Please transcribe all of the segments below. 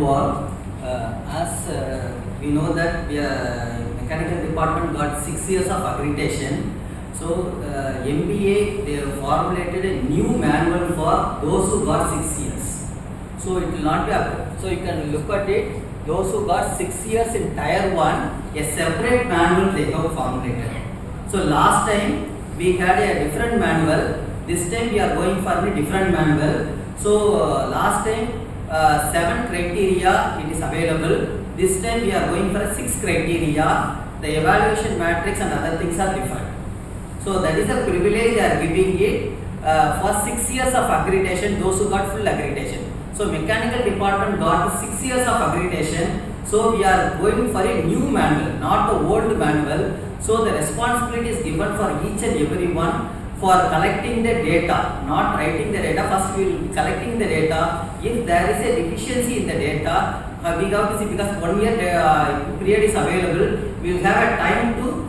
you all. As we know that mechanical department got 6 years of accreditation. So MBA they formulated a new manual for those who got 6 years. So it will not be so you can look at it. Those who got 6 years in Tier 1, a separate manual they have formulated. So last time we had a different manual. This time we are going for a different manual. So last time 7 criteria it is available. This time we are going for 6 criteria. The evaluation matrix and other things are different. So that is a privilege they are giving it for 6 years of accreditation, those who got full accreditation. So mechanical department got 6 years of accreditation. So we are going for a new manual, not the old manual. So the responsibility is given for each and every one for collecting the data, not writing the data. First we will be collecting the data. If there is a deficiency in the data, we have to see, because 1 year period is available, we will have a time to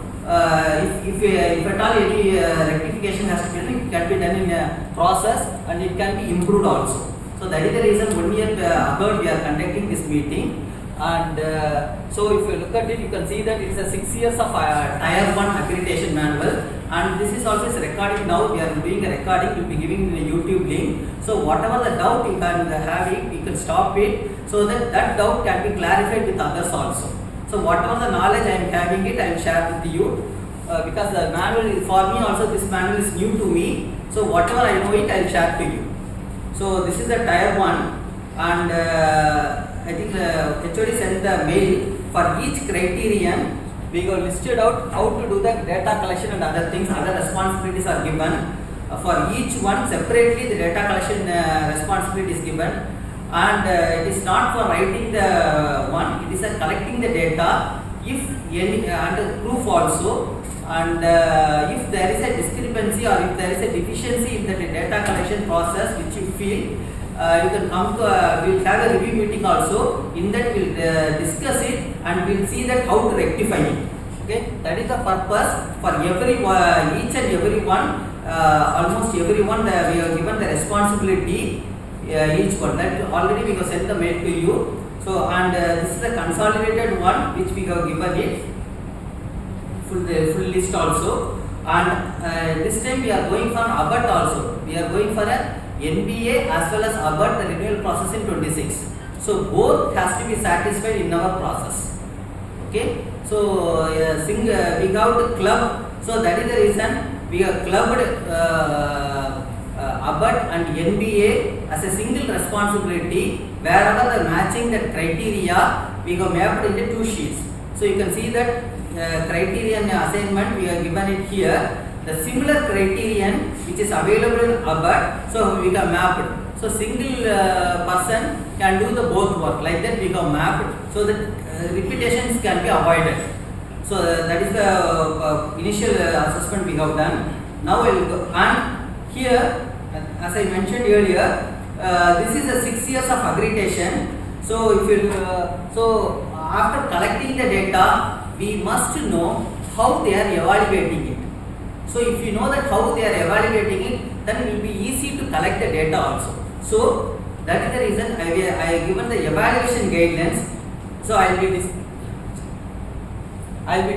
if at all any rectification has to be done, it can be done in a process and it can be improved also. So that is the reason 1 year ago we are conducting this meeting. And so if you look at it, you can see that it is a 6 years of Tier 1 accreditation manual, and this is also recording now. We are doing a recording, we will be giving the YouTube link. So whatever the doubt you can have it, you can stop it, so that that doubt can be clarified with others also. So whatever the knowledge I am having it, I will share with you, because the manual for me also, this manual is new to me. So whatever I know it, I will share to you. So this is the Tier 1, and I think HOD sent the mail for each criterion. We have listed out how to do the data collection and other things. Other responsibilities are given for each one separately. The data collection responsibility is given, and it is not for writing the one. It is collecting the data. If any and proof also, and if there is a discrepancy or if there is a deficiency in the data collection process which you feel, you can come to we will have a review meeting also. In that we will discuss it and we will see that how to rectify it. Okay, that is the purpose for every each and every one. Almost everyone we have given the responsibility. Each one that already we have sent the mail to you. So and this is the consolidated one which we have given it full list also. And this time we are going for ABAT also. We are going for a NBA as well as ABAT, the renewal process in 26. So both has to be satisfied in our process. Okay. So we got the club. So that is the reason we have clubbed ABAT and NBA as a single responsibility. Wherever the matching that criteria, we have mapped into 2 sheets. So you can see that criterion assignment we have given it here. The similar criterion which is available in ABAT, so we have mapped. So single person can do the both work, like that we have mapped, so that repetitions can be avoided. So that is the initial assessment we have done. Now we will go, and here as I mentioned earlier, this is the 6 years of accreditation. So if you so after collecting the data, we must know how they are evaluating it. So if you know that how they are evaluating it, then it will be easy to collect the data also. So that is the reason I have given the evaluation guidelines. So I will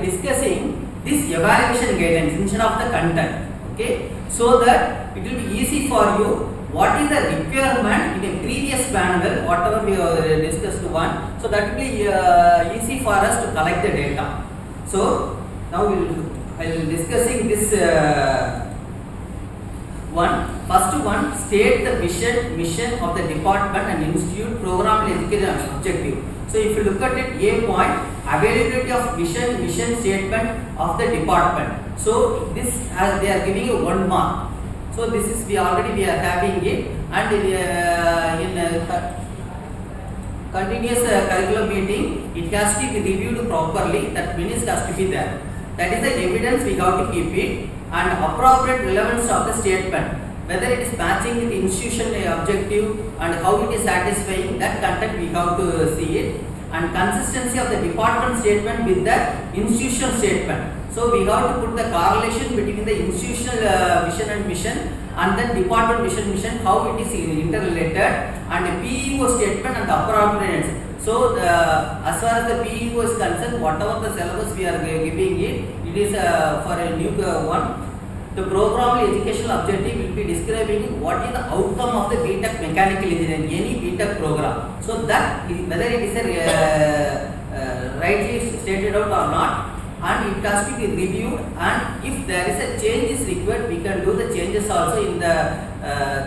be discussing this evaluation guidelines instead of the content. Okay, so that it will be easy for you. What is the requirement in a previous manual, whatever we have discussed one, so that will be easy for us to collect the data. So now I will be discussing this one. First one, state the mission of the department and institute, program, education and objective. So if you look at it, A point, availability of mission statement of the department. So this they are giving you 1 mark. So this is we are having it, and in continuous curriculum meeting, it has to be reviewed properly. That minutes has to be there. That is the evidence we have to keep it, and appropriate relevance of the statement, whether it is matching with institution objective and how it is satisfying, that content we have to see it, and consistency of the department statement with the institutional statement. So we have to put the correlation between the institutional vision and mission and then department vision mission, how it is interrelated, and PEO statement and the appropriateness. So as far as the PEO is concerned, whatever the syllabus we are giving it is for a new one. The programmable educational objective will be describing what is the outcome of the BTech mechanical engineering, any BTech program. So that whether it is rightly stated out or not, and it has to be reviewed, and if there is a change is required, we can do the changes also in the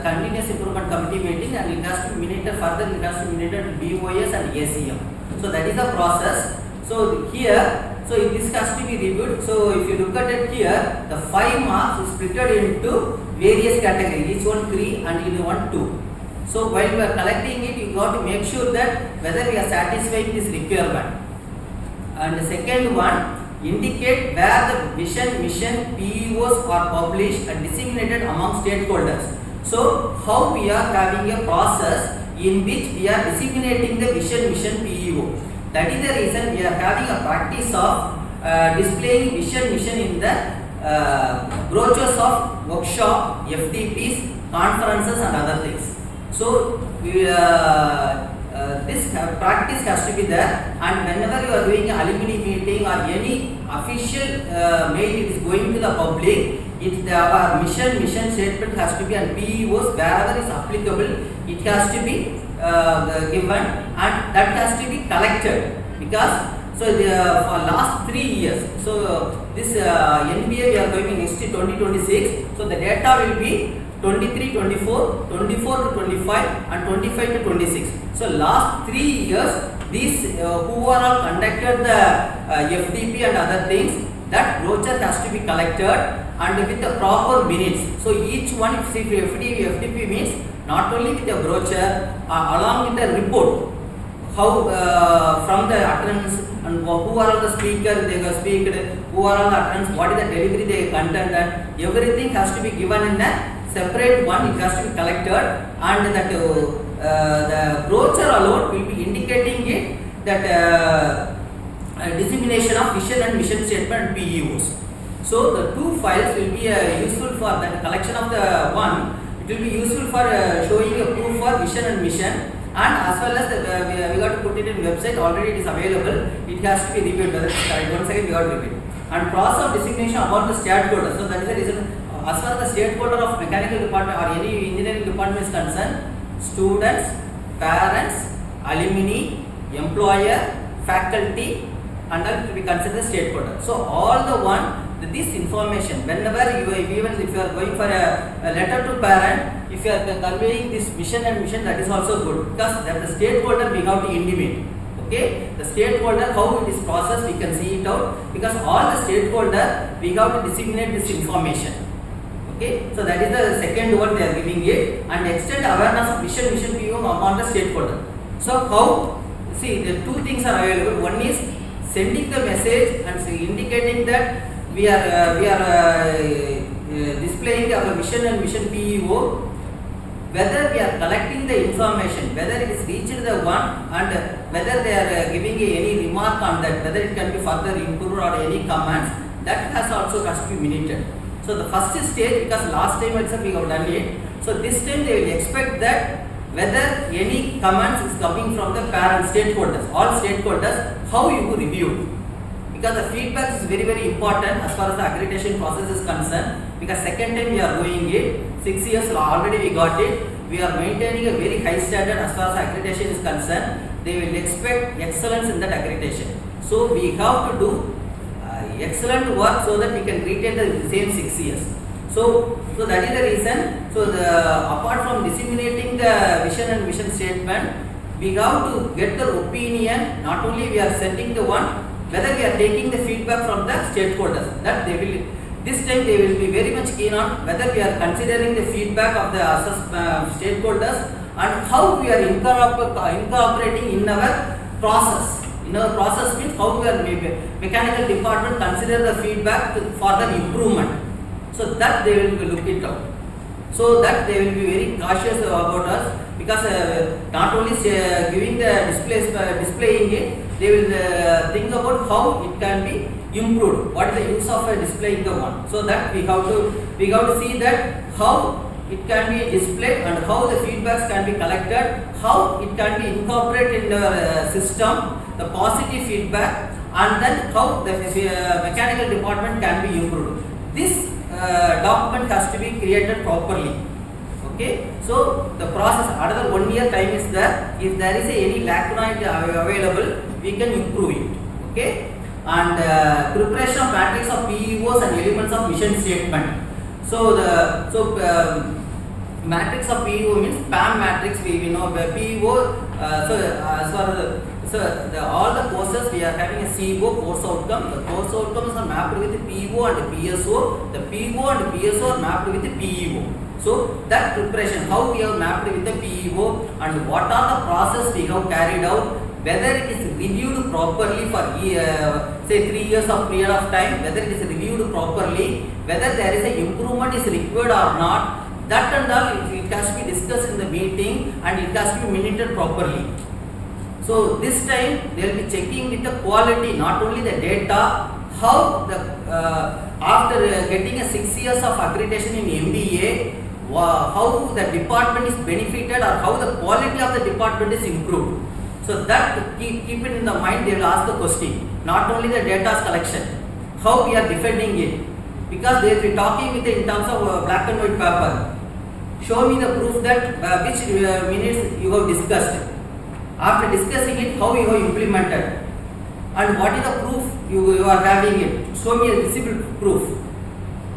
continuous improvement committee meeting, and it has to be minted further, it has to be minted BOS and ACM. So that is the process. So here, so this has to be reviewed. So if you look at it here, the 5 marks is split into various categories, each one 3 and in one 2. So while we are collecting it, you got to make sure that whether we are satisfying this requirement. And the second one, indicate where the vision, mission, PEOs are published and disseminated among stakeholders. So how we are having a process in which we are disseminating the vision, mission, PEO. That is the reason we are having a practice of displaying vision, mission in the brochures of workshop, FDPs, conferences and other things. So we, this practice has to be there, and whenever you are doing an alumni meeting or any official mail, it is going to the public, our mission statement has to be, and PEOs wherever is applicable, it has to be given, and that has to be collected, because so for last 3 years, so this NBA we are going next to 2026, so the data will be 23, 24, 24 to 25 and 25 to 26. So last 3 years, these who are all conducted the FDP and other things, that brochure has to be collected and with the proper minutes. So each one, if FDP means not only with the brochure, along with the report, how from the attendance and who are all the speakers they have speaked, who are all the attendance, what is the delivery they content, and everything has to be given in a separate one, it has to be collected, and that the brochure alone will be indicating it that dissemination of vision and mission statement and PEOs. So the 2 files will be useful for the collection of the one. It will be useful for showing a proof for vision and mission, and as well as we got to put it in website. Already it is available. It has to be reviewed whether it is correct. Once again we got to repeat. And process of designation about the stakeholder. So that is the reason. As far as the stakeholder of mechanical department or any engineering department is concerned, students, parents, alumni, employer, faculty, and that to be considered stakeholder. So all the one, this information, whenever you, even if you are going for a letter to parent, if you are conveying this mission and mission, that is also good, because that the stakeholder we have to intimate. Okay, the stakeholder, how it is processed, we can see it out, because all the stakeholder we have to disseminate this information. Okay, so that is the second one they are giving it, and extend awareness of vision, mission, PEO among the stakeholder. So how, see, the 2 things are available. One is sending the message and indicating that we are displaying our vision and mission PEO, whether we are collecting the information, whether it is reached the one, and whether they are giving any remark on that, whether it can be further improved or any comments, that has to be minuted. So the first stage, because last time itself we have done it, so this time they will expect that whether any comments is coming from the parent stakeholders, all stakeholders, how you review. Because the feedback is very, very important as far as the accreditation process is concerned, because second time we are doing it, 6 years already we got it, we are maintaining a very high standard as far as accreditation is concerned. They will expect excellence in that accreditation. So we have to do excellent work so that we can retain the same 6 years. So that is the reason. So apart from disseminating the vision and mission statement, we have to get the opinion. Not only we are sending the one, whether we are taking the feedback from the stakeholders. That they will, this time they will be very much keen on whether we are considering the feedback of the stakeholders and how we are incorporating in our process. In our process means how we are mechanical department consider the feedback for the improvement. So that they will look it up. So that they will be very cautious about us, because not only giving the displaying it, they will think about how it can be improved. What is the use of displaying the one? So that we have to see that how it can be displayed and how the feedbacks can be collected, how it can be incorporated in the system, the positive feedback, and then how the mechanical department can be improved. This document has to be created properly. Okay, so the process, another 1 year time is there. If there is any lacuna available, we can improve it. Okay, and preparation of matrix of PEOs and elements of mission statement. So matrix of PEO means PAM matrix. We know the PEO. All the courses we are having a CEO course outcome. The course outcomes are mapped with the PEO and the PSO. The PEO and the PSO are mapped with the PEO. So that preparation, how we have mapped with the PEO and what are the process we have carried out, whether it is reviewed properly for say 3 years of period of time, whether it is reviewed properly, whether there is a improvement is required or not, that and all it has to be discussed in the meeting and it has to be minuted properly. So this time they will be checking with the quality, not only the data, how the after getting a 6 years of accreditation in MBA, how the department is benefited or how the quality of the department is improved. So that keep it in the mind, they will ask the question, not only the data collection, how we are defending it, because they will be talking with in terms of black and white paper. Show me the proof that which minutes you have discussed. After discussing it, how you have implemented and what is the proof you are having it. Show me a visible proof.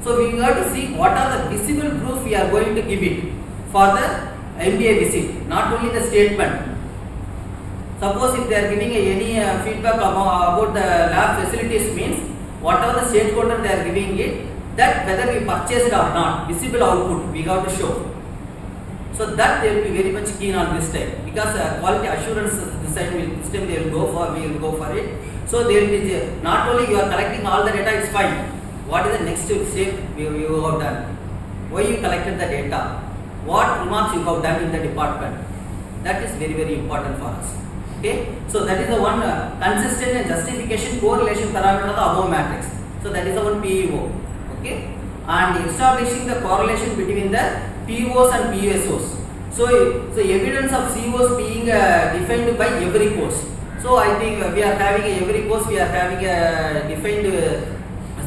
So we have to see what are the visible proof we are going to give it for the MBA visit, not only the statement. Suppose if they are giving any feedback about the lab facilities, means whatever the stakeholder they are giving it, that whether we purchased or not, visible output we have to show. So that they will be very much keen on this time, because quality assurance this time they will go for, we will go for it. So they will be not only you are collecting all the data, it's fine. What is the next step you have done? Why you collected the data? What remarks you have done in the department? That is very, very important for us. Okay, so that is the one consistent and justification correlation parameter of the above matrix. So that is the one PEO. Okay, and establishing the correlation between the POs and PSOs. So evidence of COs being defined by every course. So I think we are having every course we are having a defined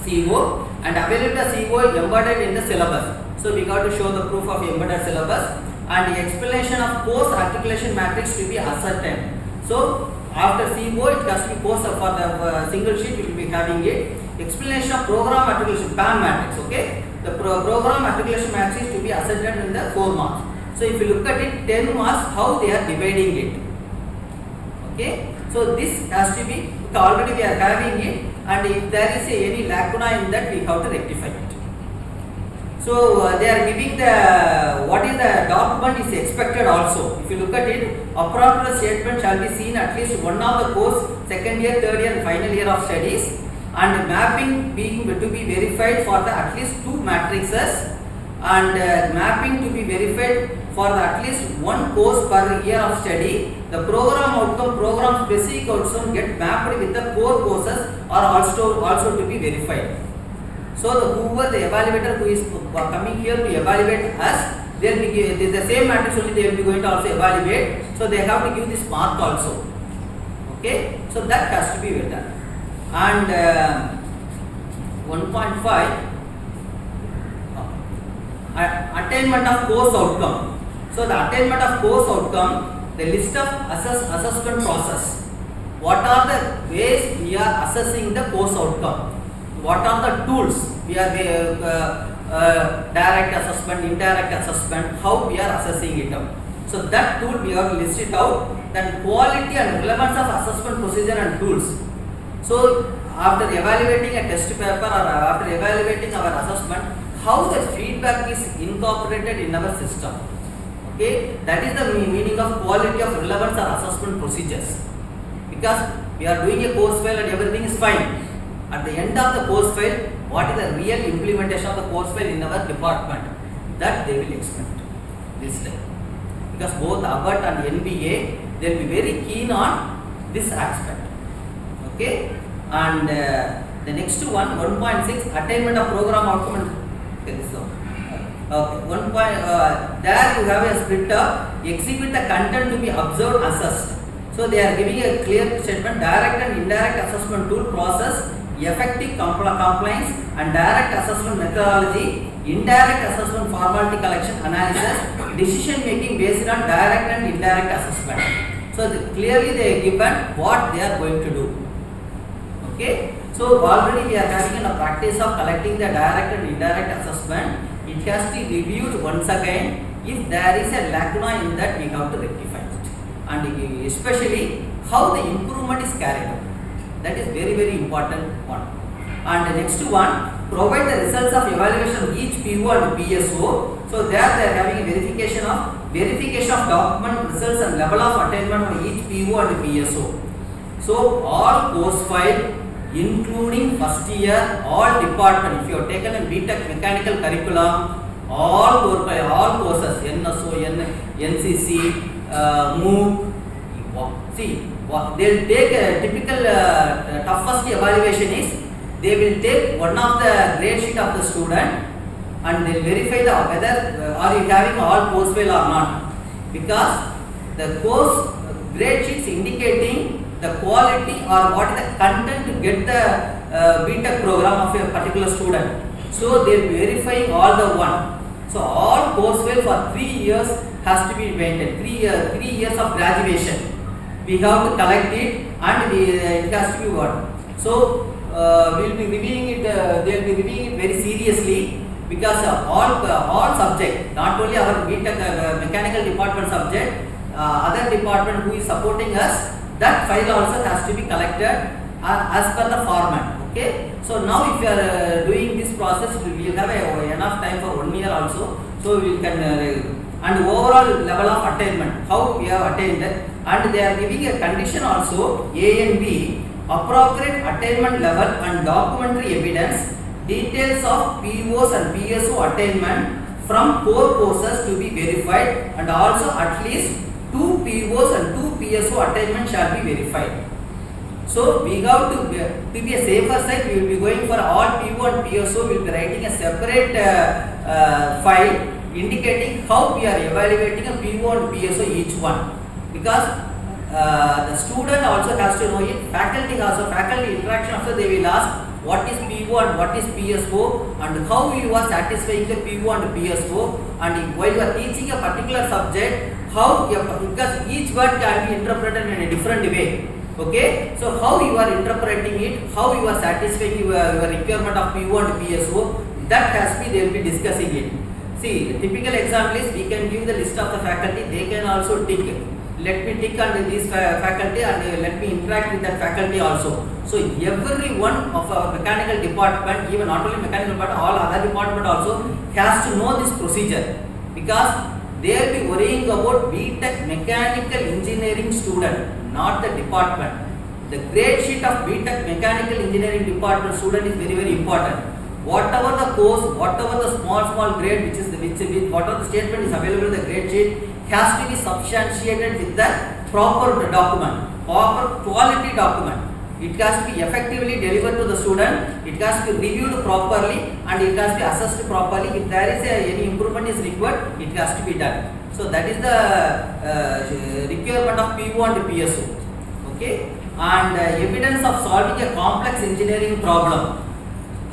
CO and available CO embedded in the syllabus. So we got to show the proof of embedded syllabus and the explanation of course articulation matrix to be ascertained. So after CO it has to be course for the single sheet we will be having it. Explanation of program articulation PAM matrix. Okay, the program articulation matrix to be ascertained in the 4 marks. So if you look at it, 10 marks, how they are dividing it. Okay, so this has to be, already we are having it, and if there is any lacuna in that, we have to rectify it. So they are giving the what is the document is expected also. If you look at it, appropriate statement shall be seen at least one of the course, second year, third year, and final year of studies, and mapping being to be verified for the at least 2 matrices, and mapping to be verified for the at least 1 course per year of study. The program outcome, program specific outcome get mapped with the core courses are also to be verified. So whoever the evaluator who is coming here to evaluate us, they will be the same matrix only they will be going to also evaluate. So they have to give this mark also. Okay, so that has to be done. And 1.5 attainment of course outcome. So the attainment of course outcome, the list of assessment process. What are the ways we are assessing the course outcome? What are the tools we are direct assessment, indirect assessment, how we are assessing it out. So that tool we have to list it out. Then quality and relevance of assessment procedure and tools. So after evaluating a test paper or after evaluating our assessment, how the feedback is incorporated in our system. Okay, that is the meaning of quality of relevance or assessment procedures. Because we are doing a course file and everything is fine. At the end of the course file, what is the real implementation of the course file in our department? That they will expect this time. Because both ABBAT and NBA, they will be very keen on this aspect. Okay, and the next one, 1.6, attainment of program outcome. Okay, this one. Okay, one point, there you have a split up, exhibit the content to be observed, assessed. So they are giving a clear statement, direct and indirect assessment tool process, effective compliance and direct assessment methodology, indirect assessment formality collection analysis, decision making based on direct and indirect assessment. So clearly they are given what they are going to do. Okay, so already we are having a practice of collecting the direct and indirect assessment. It has to be reviewed once again. If there is a lacuna in that, we have to rectify it, and especially how the improvement is carried out. That is very important one. And the next one, provide the results of evaluation of each PO and PSO. So there they are having a verification of document results and level of attainment for each PO and PSO. So all course file, including first year, all department, if you have taken a BTech mechanical curriculum, all courses, NSO, NCC, MOOC, see, they will take a typical toughest evaluation is, they will take one of the grade sheet of the student and they will verify whether are you having all course file or not, because the course grade sheets indicating the quality or what is the content to get the BTech program of a particular student. So they are verifying all the one. So all course file for 3 years has to be maintained. 3 years of graduation. We have to collect it and it has to be what. So we will be reviewing it. They will be reviewing it very seriously, because all subject, not only our BTech mechanical department subject, other department who is supporting us, that file also has to be collected as per the format. Okay. So now if you are doing this process, we will have enough time for 1 year also. So we can and overall level of attainment, how we have attained, and they are giving a condition also, A and B, appropriate attainment level and documentary evidence, details of POs and PSO attainment from core courses to be verified, and also at least 2 POs and 2 PSO attainment shall be verified. So we have to be a safer side, we will be going for all PO and PSO, we will be writing a separate file indicating how we are evaluating a PO and PSO each one, because the student also has to know it, faculty interaction also they will ask what is PO and what is PSO and how you are satisfying the PO and PSO, and while you are teaching a particular subject, how because each word can be interpreted in a different way. Okay, so how you are interpreting it, how you are satisfying your requirement of PO and PSO, that has to be, they will be discussing it. See, the typical example is, we can give the list of the faculty, they can also tick, let me tick under this faculty and let me interact with that faculty also. So every one of our mechanical department, even not only mechanical department, all other department also has to know this procedure, because they will be worrying about BTech mechanical engineering student, not the department. The grade sheet of BTech mechanical engineering department student is very important. Whatever the course, whatever the small grade whatever the statement is available in the grade sheet, has to be substantiated with the proper document, proper quality document. It has to be effectively delivered to the student, it has to be reviewed properly, and it has to be assessed properly. If there is any improvement is required, it has to be done. So that is the requirement of PO and PSO. Okay, and evidence of solving a complex engineering problem.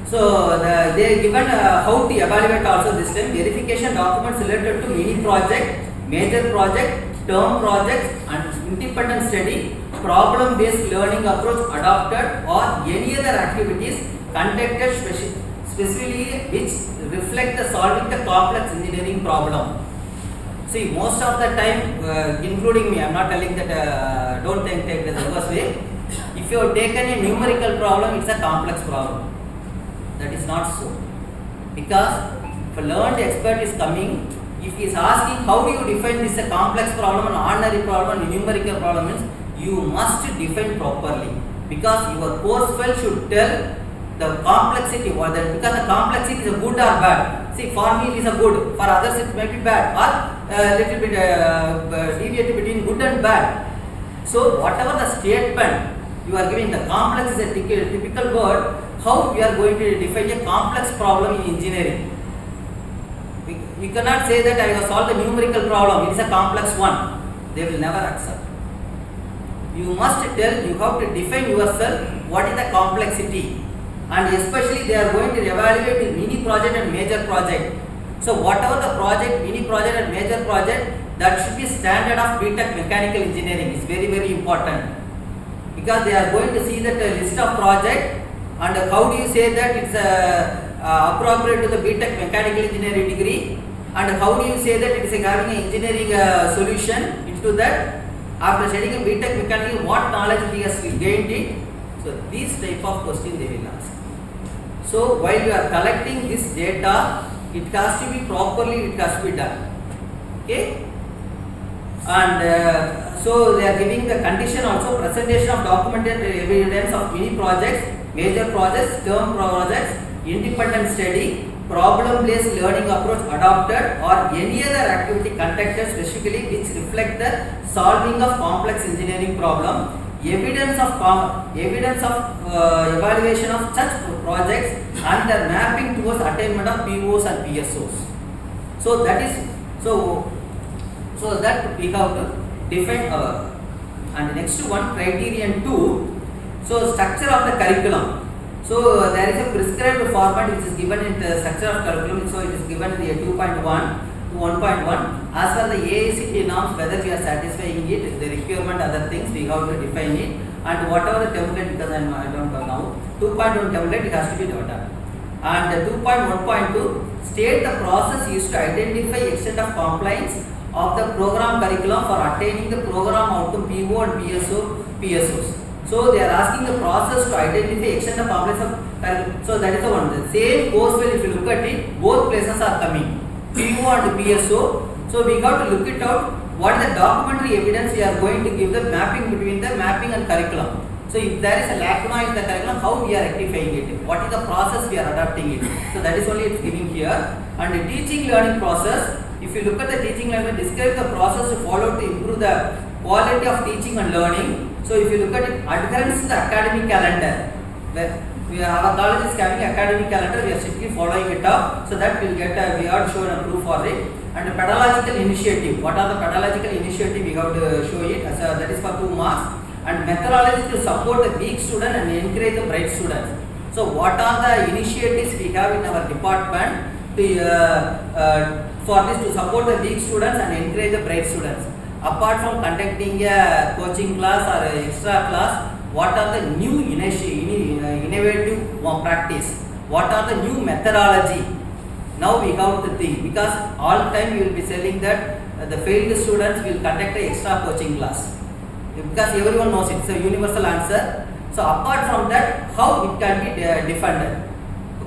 So they are given how to evaluate also this time, verification documents related to mini project, major project, term projects and independent study, problem based learning approach adopted, or any other activities conducted specifically which reflect the solving the complex engineering problem. See, most of the time, including me, I am not telling that don't take the reverse way. If you have taken a numerical problem, it's a complex problem. That is not so, because if a learned expert is coming, if he is asking how do you define this a complex problem, an ordinary problem, and numerical problem, means you must define properly, because your course file should tell the complexity, because the complexity is a good or bad. See, for me it is a good, for others it may be bad, or little bit deviate between good and bad. So whatever the statement you are giving, the complex is a typical word. How we are going to define a complex problem in engineering? you cannot say that I have solved the numerical problem, it is a complex one. They will never accept. You must tell, you have to define yourself what is the complexity, and especially they are going to evaluate the mini project and major project. So whatever the project, mini project and major project, that should be standard of BTech mechanical engineering. Is very very important, because they are going to see that list of project, and how do you say that it's appropriate to the BTech mechanical engineering degree, and how do you say that it is having an engineering solution into that. After studying a BTech mechanical, what knowledge he has gained it. So these type of questions they will ask. So while you are collecting this data, it has to be properly, it has to be done. Okay. And so they are giving the condition also, presentation of documented evidence of mini projects, major projects, term projects, independent study, problem-based learning approach adopted, or any other activity conducted specifically which reflect the solving of complex engineering problem, evidence of evaluation of such projects and the mapping towards attainment of POs and PSOs. So that is so that we have to define our. And next one, criterion 2. So structure of the curriculum. So there is a prescribed format which is given in the structure of curriculum. So it is given in the 2.1 to 1.1. As per the AICTE norms, whether we are satisfying it, the requirement, other things, we have to define it. And whatever the template, because I don't know now, 2.1 template, it has to be done. And 2.1.2, state the process used to identify extent of compliance of the program curriculum for attaining the program outcome PO and PSOs. So they are asking the process to identify extent of compliance of curriculum. So that is the one. The same course will, if you look at it, both places are coming, PO and PSO. So we got to look it out. What is the documentary evidence we are going to give the mapping between the mapping and curriculum. So if there is a lacuna in the curriculum, how we are rectifying it? What is the process we are adapting it? So that is only it's giving here. And the teaching learning process. If you look at the teaching learning, describe the process to follow to improve the quality of teaching and learning. So if you look at it, adherence to the academic calendar. Where our college is having academic calendar, we are strictly following it up. So that will get we have shown a proof for it. And the pedagogical initiative. What are the pedagogical initiative? We have to show it. As that is for 2 marks. And methodology to support the weak student and encourage the bright students. So what are the initiatives we have in our department to for this to support the weak students and encourage the bright students? Apart from conducting a coaching class or a extra class, what are the new innovative practice? What are the new methodology? Now we have to think, because all time you will be selling that the failed students will conduct an extra coaching class. Because everyone knows it, it's a universal answer. So apart from that, how it can be defended?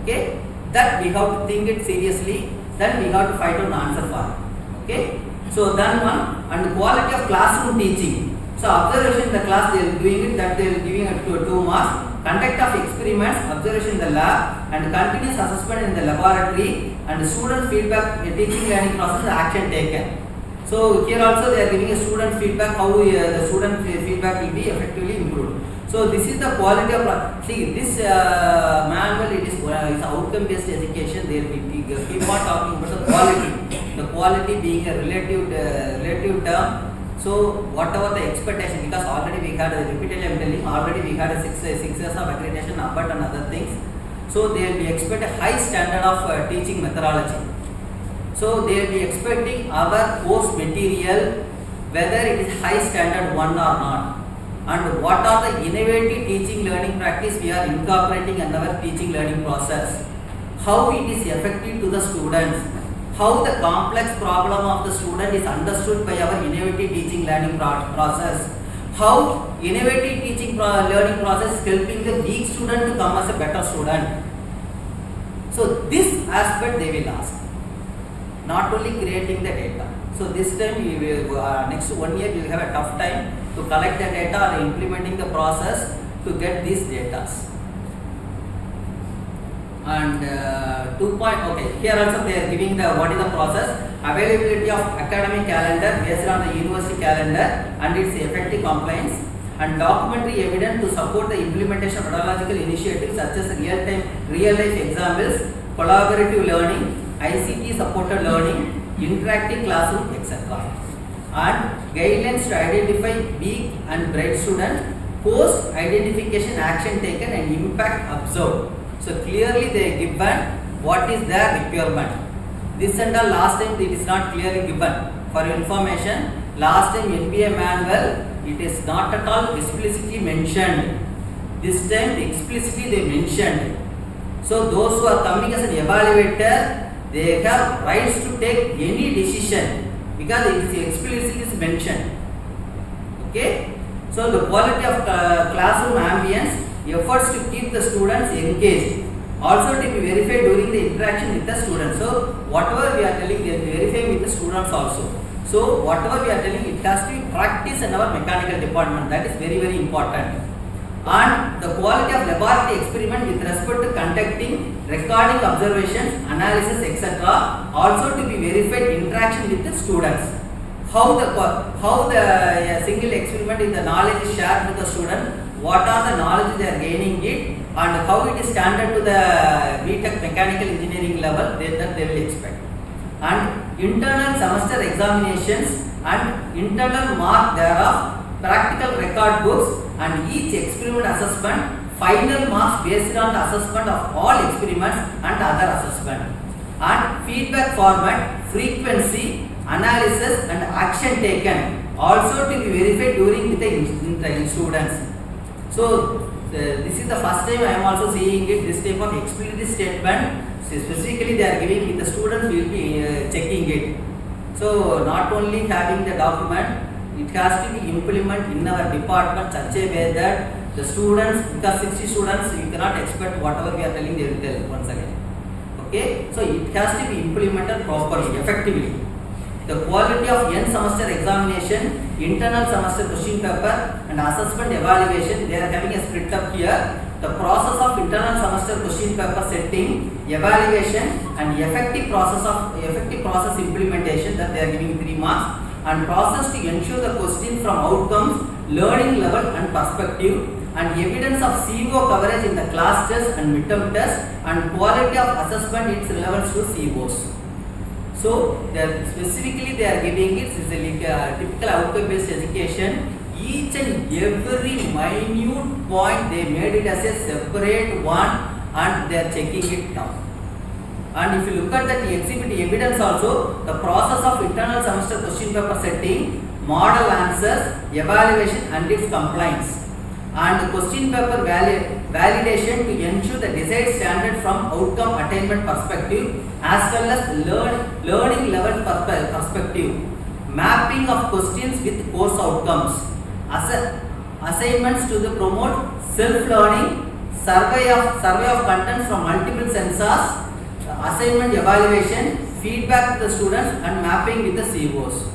Okay, that we have to think it seriously. Then we have to find an answer for it. Okay. So then one, and quality of classroom teaching. So observation in the class they are doing it, that they are giving it to 2 marks. Conduct of experiments, observation in the lab, and continuous assessment in the laboratory, and student feedback, teaching learning process, action taken. So here also they are giving a student feedback, how the student feedback will be effectively improved. So this is the quality of, see this manual, it is outcome based education. They will keep on talking about the quality being a relative term. So whatever the expectation, because already we had repeatedly I am telling, already we had a 6 years of accreditation, ABBAT and other things. So they will be expect a high standard of teaching methodology. So they will be expecting our course material, whether it is high standard one or not. And what are the innovative teaching learning practice we are incorporating in our teaching learning process. How it is effective to the students. How the complex problem of the student is understood by our innovative teaching learning process. How innovative teaching learning process is helping the weak student to come as a better student. So this aspect they will ask. Not only creating the data. So this time we will, next 1 year we will have a tough time to collect the data or implementing the process to get these data. And okay, here also they are giving the what is the process, availability of academic calendar based on the university calendar and its effective compliance, and documentary evidence to support the implementation of pedagogical initiatives such as real life examples, collaborative learning, ICT supported learning, interactive classroom, etc. And guidelines to identify weak and bright students, post identification action taken and impact observed. So clearly they are given what is their requirement. This and all last time it is not clearly given. For your information, last time NBA manual it is not at all explicitly mentioned. This time explicitly they mentioned. So those who are coming as an evaluator, they have rights to take any decision because it is explicitly mentioned. Okay. So the quality of classroom ambience, efforts to keep the students engaged, also to be verified during the interaction with the students. So whatever we are telling, we are verifying with the students also. So whatever we are telling, it has to be practiced in our mechanical department. That is very, very important. And the quality of laboratory experiment with respect to conducting, recording observations, analysis, etc. also to be verified interaction with the students. How the single experiment is the knowledge is shared with the student, what are the knowledge they are gaining it, and how it is standard to the BTech mechanical engineering level, that they will expect. And internal semester examinations and internal mark thereof, practical record books, and each experiment assessment, final marks based on the assessment of all experiments and other assessment. And feedback format, frequency, analysis and action taken also to be verified during with the students. So this is the first time I am also seeing it, this type of explicit statement. Specifically they are giving, the students will be checking it. So not only having the document, it has to be implemented in our department such a way that the students, because 60 students, you cannot expect whatever we are telling, they will tell once again. Okay, so it has to be implemented properly, effectively. The quality of end semester examination, internal semester question paper and assessment evaluation, they are having a split up here. The process of internal semester question paper setting, evaluation and effective process implementation, that they are giving 3 marks, and process to ensure the question from outcomes, learning level and perspective, and evidence of CO coverage in the class test and midterm test, and quality of assessment its relevance to COs. So specifically they are giving it is a typical outcome based education. Each and every minute point they made it as a separate one and they are checking it down. And if you look at that exhibit evidence also, the process of internal semester question paper setting, model answers, evaluation and its compliance, and question paper validation to ensure the desired standard from outcome attainment perspective as well as learning level perspective, mapping of questions with course outcomes, assignments to the promote self-learning, survey of contents from multiple sensors, assignment evaluation, feedback to the students and mapping with the COs.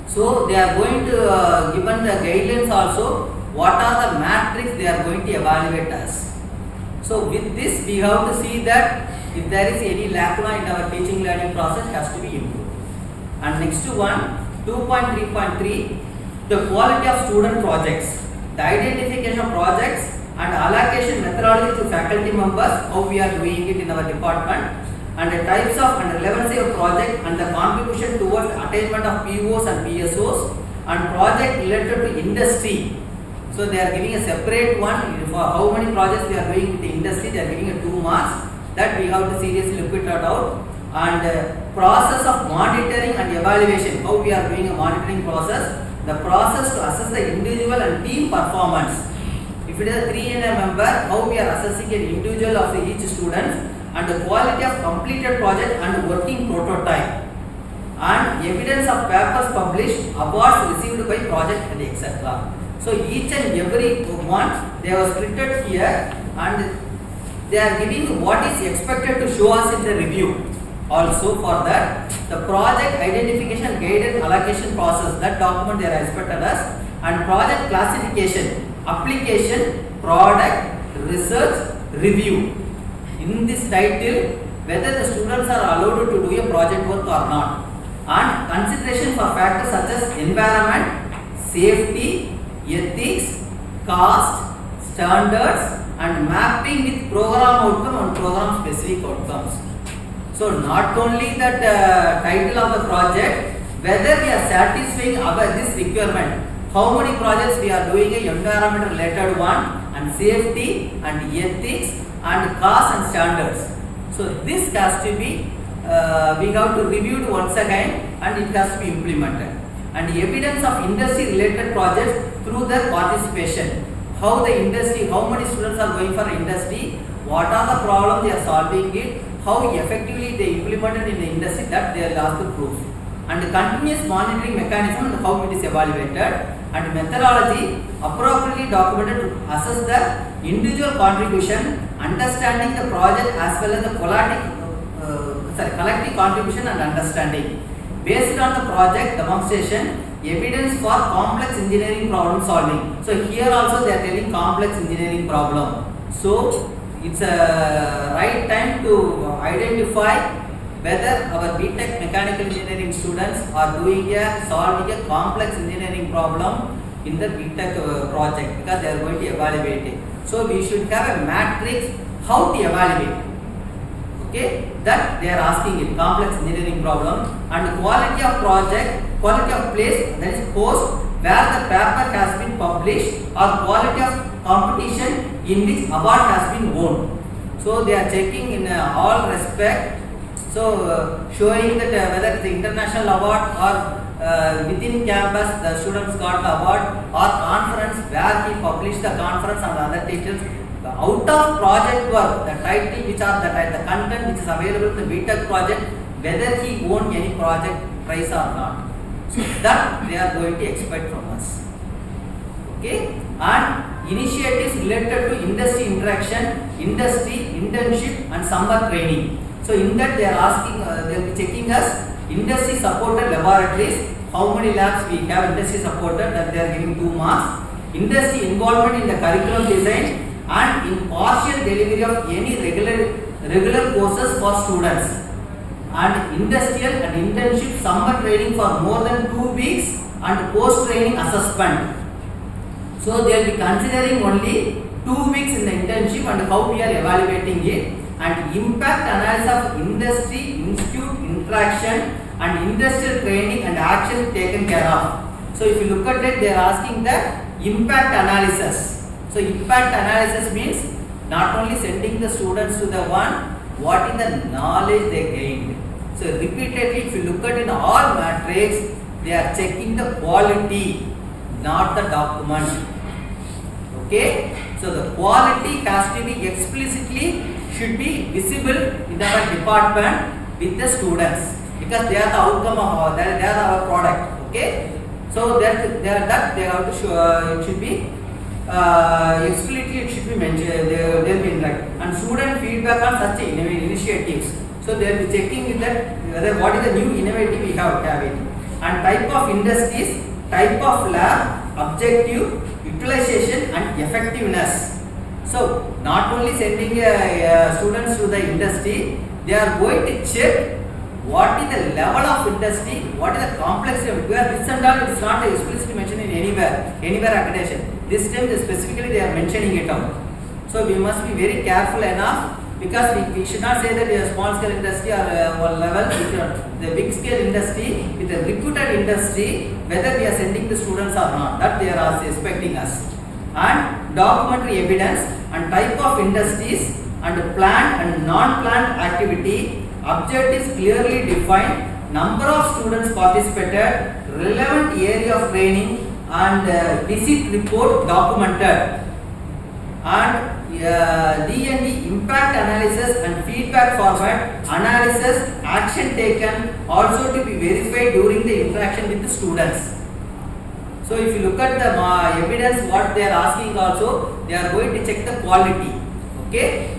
So they are going to given the guidelines also, what are the matrix they are going to evaluate us. So with this we have to see that if there is any lacuna in our teaching learning process, has to be improved. And next one, 2.3.3, the quality of student projects, the identification of projects and allocation methodology to faculty members, how we are doing it in our department, and the types of and relevancy of project and the contribution towards attainment of POs and PSOs, and project related to industry. So they are giving a separate one for how many projects we are doing with the industry, they are giving a 2 marks, that we have to seriously look it out. And process of monitoring and evaluation, how we are doing a monitoring process, the process to assess the individual and team performance. If it is a 3 member, how we are assessing an individual of each student, and the quality of completed project and working prototype, and evidence of papers published, awards received by project and etc. So each and every one they are splitted here, and they are giving what is expected to show us in the review. Also for that, the project identification guided allocation process, that document they are expected us, and project classification, application, product, research, review. In this title, whether the students are allowed to do a project work or not, and consideration for factors such as environment, safety, ethics, cost, standards, and mapping with program outcome and program specific outcomes. So not only that title of the project, whether we are satisfying this requirement, how many projects we are doing a environment related one, and safety and ethics and cost and standards. So this has to be we have to review it once again, and it has to be implemented. And evidence of industry related projects through their participation. How the industry, how many students are going for industry, what are the problems they are solving it, how effectively they implemented in the industry, that they are asked to prove. And continuous monitoring mechanism and how it is evaluated, and methodology appropriately documented to assess the individual contribution, understanding the project as well as the collective contribution and understanding. Based on the project demonstration, evidence for complex engineering problem solving. So here also they are telling complex engineering problem. So it's a right time to identify whether our BTech mechanical engineering students are solving a complex engineering problem in the BTech project, because they are going to evaluate it. So we should have a matrix how to evaluate. Okay, that they are asking it, complex engineering problem, and quality of project, quality of place, that is post where the paper has been published, or quality of competition in which award has been won. So they are checking in all respect. So showing that whether it's international award or within campus the students got the award, or conference where he published the conference and other details. Out of project work, the title which are the content which is available in the BTech project, whether he won any project prize or not. So that they are going to expect from us. Okay, and initiatives related to industry interaction, industry internship and summer training. So in that they are asking, they will be checking us industry supported laboratories, how many labs we have industry supported, that they are giving 2 marks. Industry involvement in the curriculum design and in partial delivery of any regular courses for students, and industrial and internship summer training for more than 2 weeks, and post training assessment. So they will be considering only 2 weeks in the internship and how we are evaluating it, and impact analysis of industry institute interaction and industrial training and action taken care of. So if you look at it, they are asking the impact analysis. So impact analysis means not only sending the students to the one, what is the knowledge they gained. So repeatedly, if you look at in all matrix, they are checking the quality, not the document. Okay, so the quality has to be explicitly should be visible in our department with the students, because they are the outcome of our, they are our product. Okay, so they have to show, it should be explicitly it should be mentioned, they will be interact, and student feedback on such initiatives. So they will be checking with that whether what is the new innovative we have it, and type of industries, type of lab, objective, utilization and effectiveness. So not only sending students to the industry, they are going to check what is the level of industry, what is the complexity of it. Where this and all, it is not explicitly mentioned in anywhere accreditation. This time specifically they are mentioning it out. So we must be very careful enough, because we should not say that a small scale industry or level, the big scale industry with a reputed industry, whether we are sending the students or not, that they are expecting us. And documentary evidence and type of industries and planned and non-planned activity, objectives clearly defined, number of students participated, relevant area of training and visit report documented, and D&D impact analysis and feedback format analysis action taken also to be verified during the interaction with the students. So if you look at the evidence what they are asking also, they are going to check the quality. Okay,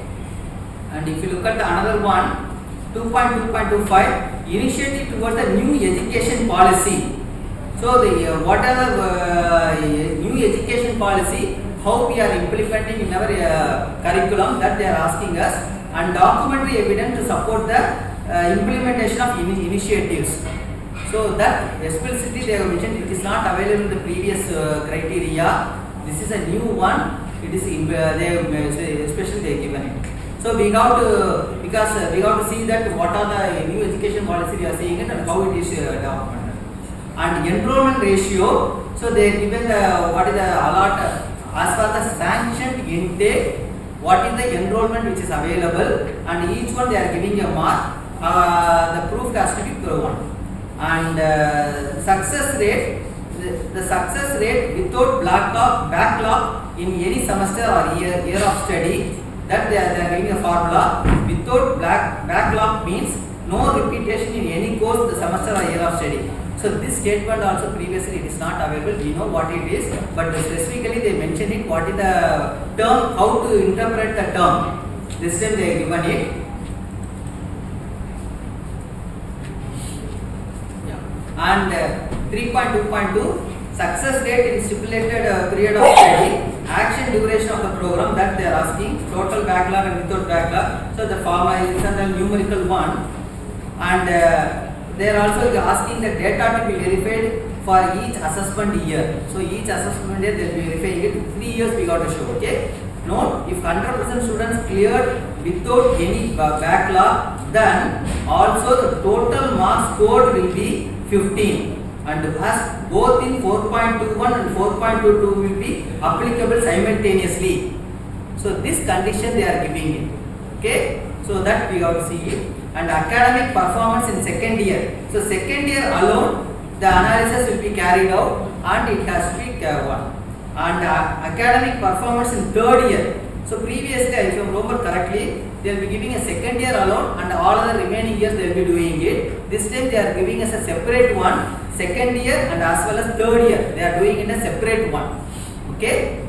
and if you look at the another one, 2.2.25 initiative towards the new education policy. So the whatever new education policy, how we are implementing in our curriculum, that they are asking us, and documentary evidence to support the implementation of initiatives. So that explicitly they have mentioned, it is not available in the previous criteria. This is a new one. It is they have, especially they have given it. So we got to, because we got to see that what are the new education policy we are seeing it and how it is development. And enrollment ratio, so they are given the, what is the allot, as far as the sanctioned intake, what is the enrollment which is available, and each one they are giving a mark, the proof has to be proven. And success rate, the success rate without backlog in any semester or year of study, that they are giving a formula. Without backlog means no repetition in any course, the semester or year of study. So this statement also previously it is not available. We know what it is, but specifically they mention it. What is the term? How to interpret the term? This time they have given it. And 3.2.2 success rate in stipulated period of study, action duration of the program that they are asking, total backlog and without backlog. So the formula is a numerical one, and they are also asking the data to be verified for each assessment year. So each assessment year they will be verifying it. 3 years we got to show. Okay. Note, if 100% students cleared without any backlog, then also the total marks scored will be 15, and as both in 4.21 and 4.22 will be applicable simultaneously. So this condition they are giving it. Okay, so that we have to see it. And academic performance in second year. So second year alone the analysis will be carried out and it has to be one. And academic performance in third year. So previously, if you remember correctly, they will be giving a second year alone and all other remaining years they will be doing it. This time they are giving us a separate one, second year and as well as third year. They are doing it in a separate one. Okay.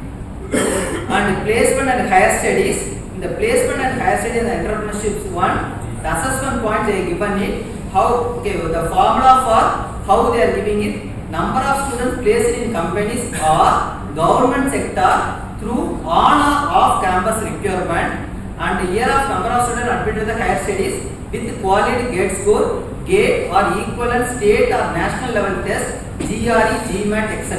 And placement and higher studies. In the placement and higher studies and entrepreneurship one, the assessment point they are given it. How, okay, the formula for how they are giving it. Number of students placed in companies or government sector through on or off campus requirement, and year of number of students admitted to the higher studies with quality gate score, gate or equivalent state or national level test, GRE, GMAT, etc.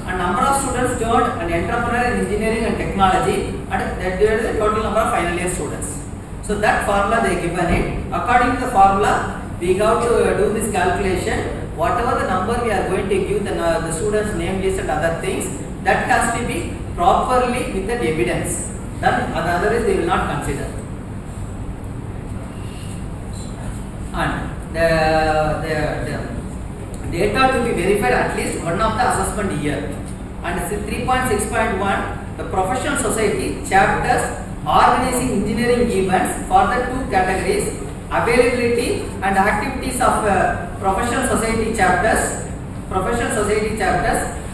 and number of students turned an entrepreneur in engineering and technology, and that is the total number of final year students. So that formula they given it. According to the formula, we have to do this calculation. Whatever the number we are going to give the students' name list and other things, that has to be properly with the evidence. Then otherwise they will not consider. And the data to be verified at least one of the assessment year. And 3.6.1, the professional society chapters organizing engineering events for the two categories, availability and activities of professional society chapters,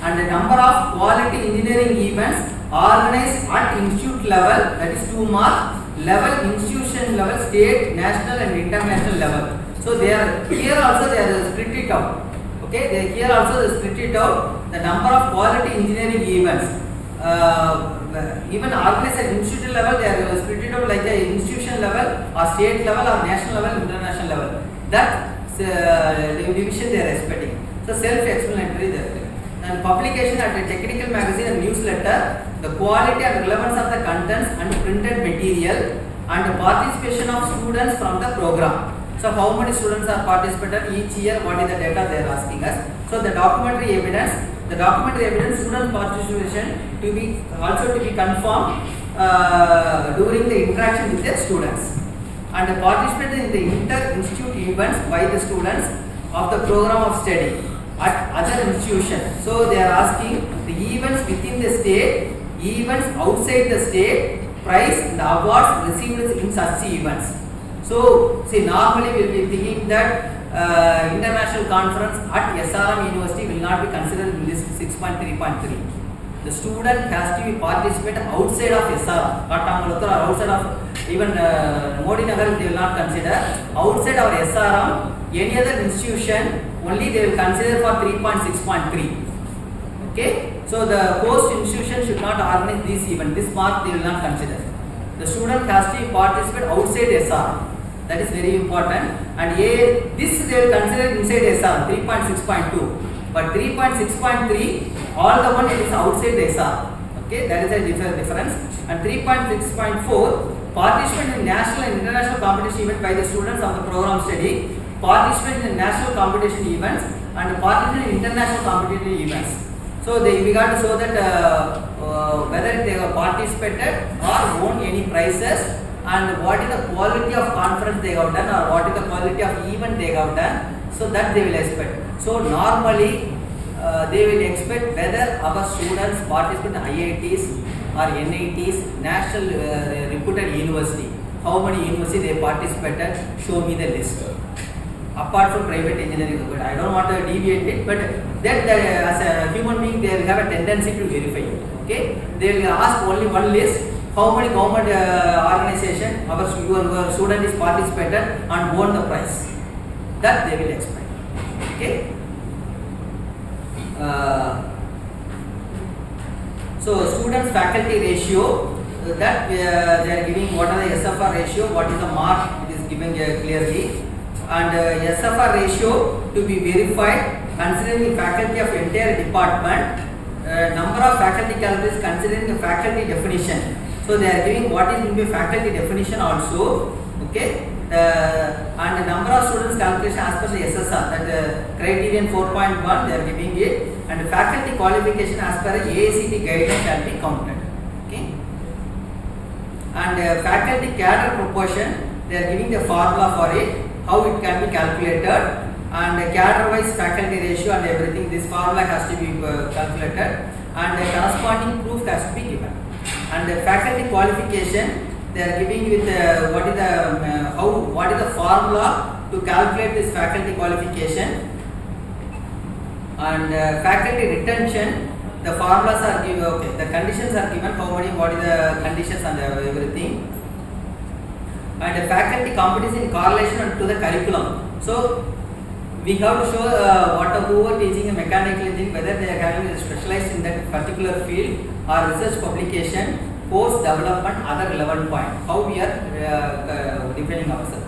and the number of quality engineering events organized at institute level, that is 2 mark, level, institution level, state, national and international level. So they are here also they are split it out. Okay, they here also they split it out. The number of quality engineering events, even organized at institute level, they are split it out like a institution level or state level or national level, international level. That division they are expecting. So self-explanatory there. And publication at a technical magazine and newsletter, the quality and relevance of the contents and printed material, and the participation of students from the program. So how many students are participated each year, what is the data they are asking us. So the documentary evidence, student participation to be also to be confirmed during the interaction with the students. And the participation in the inter-institute events by the students of the program of study at other institutions. So they are asking the events within the state, events outside the state, prize and awards received in such events. So see, normally we will be thinking that international conference at SRM University will not be considered in this 6.3.3. The student has to be participate outside of SRM, Katamalathur or outside of even Modi Nagar they will not consider. Outside our SRM, any other institution only they will consider for 3.6.3. Okay, so the host institution should not organize this event. This mark they will not consider. The student has to participate outside SRM. That is very important. And this they will consider inside SRM 3.6.2. But 3.6.3, all the one it is outside the SRM. Okay, that is a difference. And 3.6.4, participate in national and international competition event by the students of the program study, participate in national competition events, and participate in international competitive events. So we got to show that whether they have participated or won any prizes, and what is the quality of conference they have done, or what is the quality of event they have done. So that they will expect. So normally they will expect whether our students participate in IITs or NITs, national reputed university. How many universities they participated? Show me the list. Apart from private engineering, but I don't want to deviate it. But that as a human being, they will have a tendency to verify it. Okay, they will ask only one list. How many government organization your student is participated and won the prize? That they will expect. Okay. So student faculty ratio, that they are giving what are the SFR ratio, what is the mark, it is given clearly, and SFR ratio to be verified considering the faculty of entire department, number of faculty calories considering the faculty definition. So they are giving what is going to be faculty definition also. Okay. And the number of students calculation as per the SSR, that criterion 4.1 they are giving it, and faculty qualification as per AICT guidelines shall be counted. Okay. And faculty cadre proportion, they are giving the formula for it, how it can be calculated, and cadre wise faculty ratio and everything, this formula has to be calculated, and corresponding proof has to be given. And faculty qualification, they are giving with what is the formula to calculate this faculty qualification, and faculty retention, the formulas are given. Okay, the conditions are given, how many, what is the conditions and everything, and faculty competence in correlation to the curriculum. So we have to show who are teaching a mechanical engineering, whether they are having specialized in that particular field or research publication, course development, other relevant point, how we are defining ourselves.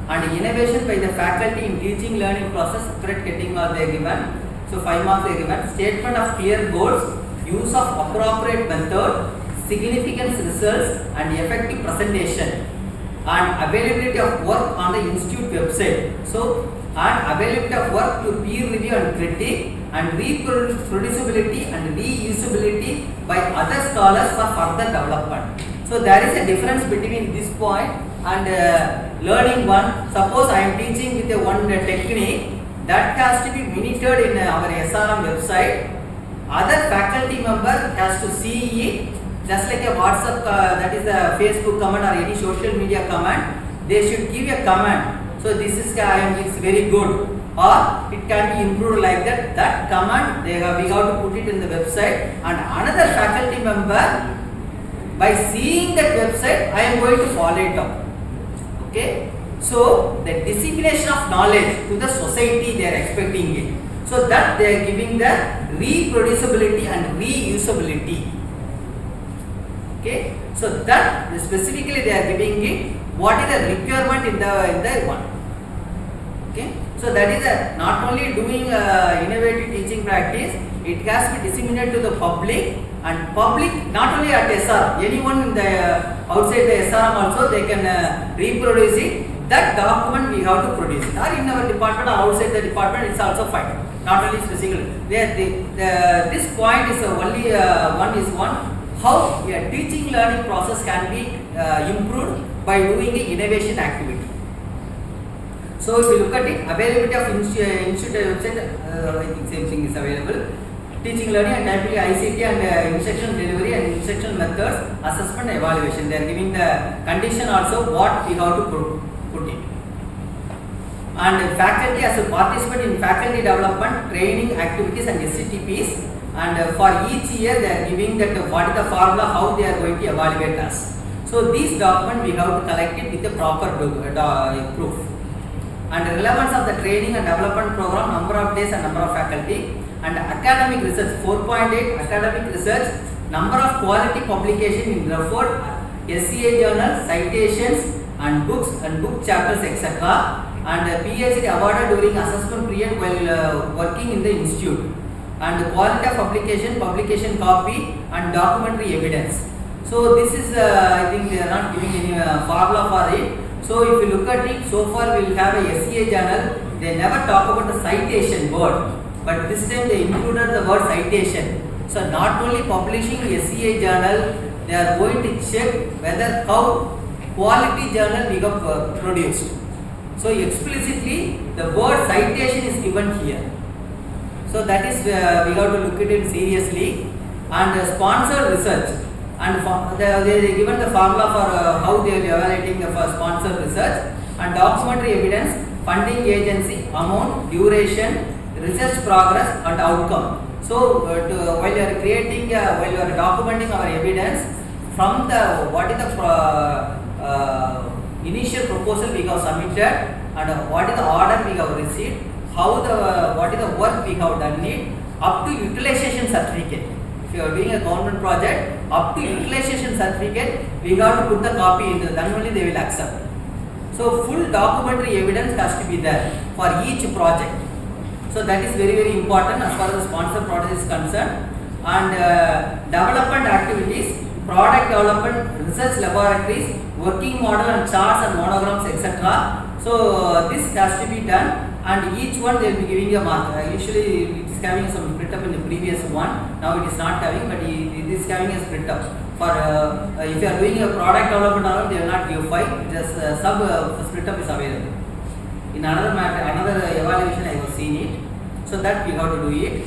And innovation by the faculty in teaching learning process, separate getting are they given. So 5 marks they given. Statement of clear goals, use of appropriate method, significance results, and effective presentation, and availability of work on the institute website. So and availability of work to peer review and critique, and reproducibility and reusability by other scholars for further development. So there is a difference between this point and learning one. Suppose I am teaching with one technique that has to be minuted in our SRM website. Other faculty member has to see it, just like a WhatsApp, that is a Facebook comment or any social media comment. They should give a comment. So this is it's very good, or it can be improved like that. That command we have to put it in the website, and another faculty member, by seeing that website, I am going to follow it up. Okay. So the dissemination of knowledge to the society, they are expecting it. So that they are giving the reproducibility and reusability. Okay. So that specifically they are giving it. What is the requirement in the one? Okay, so that is not only doing innovative teaching practice, it has to be disseminated to the public, and public not only at SR, anyone in the outside the SRM also they can reproduce it. That document we have to produce it, or in our department or outside the department, it's also fine. Not only specifically. This point is only one how a teaching learning process can be improved by doing the innovation activity. So if you look at it, availability of institute website, I think same thing is available. Teaching learning and typically ICT and instruction delivery and instruction methods, assessment and evaluation. They are giving the condition also what we have to put in. And faculty as a participant in faculty development, training activities and SCTPs. And for each year they are giving that what is the formula, how they are going to evaluate us. So these documents we have to collect it with the proper proof. And the relevance of the training and development program, number of days and number of faculty, and academic research 4.8 academic research, number of quality publication in referred SCA journals, citations and books and book chapters etc. And PhD awarded during assessment period while working in the institute, and quality of publication, publication copy and documentary evidence. So this is I think they are not giving any formula for it. So if you look at it, so far we will have a SEA journal. They never talk about the citation word, but this time they included the word citation. So not only publishing SEA journal, they are going to check whether how quality journal we got produced. So explicitly the word citation is given here. So that is we have to look at it seriously. And sponsored research, and they given the formula for how they are evaluating the sponsored research, and documentary evidence, funding agency, amount, duration, research progress and outcome. So while you are creating, while you are documenting our evidence from the what is the initial proposal we have submitted, and what is the order we have received, how the what is the work we have done it, up to utilization certificate. If you are doing a government project, up to utilization certificate, we have to put the copy into, then only they will accept. So full documentary evidence has to be there for each project. So that is very, very important as far as the sponsor project is concerned. And development activities, product development, research laboratories, working model and charts and monograms, etc. So this has to be done, and each one they will be giving a mark. Usually it is having some split up in the previous one. Now it is not having, but it is having a split up. For if you are doing a product development, they will not give 5. Just sub split up is available. In another matter, another evaluation I have seen it. So that we have to do it.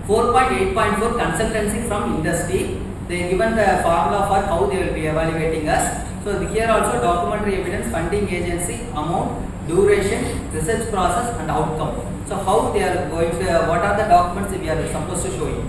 4.8.4 consultancy from industry. They given the formula for how they will be evaluating us. So here also documentary evidence, funding agency, amount, duration, research process and outcome. So how they are going to, what are the documents we are supposed to show you.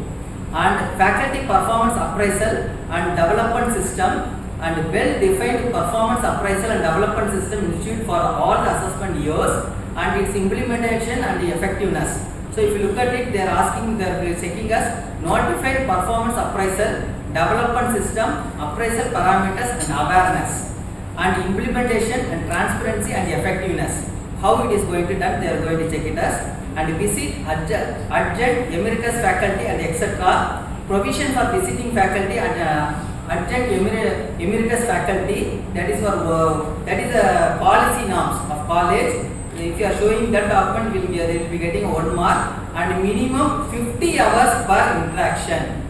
And faculty performance appraisal and development system, and well-defined performance appraisal and development system institute for all the assessment years, and its implementation and the effectiveness. So if you look at it, they are asking, they are checking us notified performance appraisal, development system, appraisal parameters and awareness, and implementation and transparency and effectiveness. How it is going to done, they are going to check it as, and visit adjunct emeritus faculty and etc. Provision for visiting faculty and adjunct emeritus faculty, that is for that is the policy norms of college. If you are showing that document, they will be getting 1 mark, and minimum 50 hours per interaction.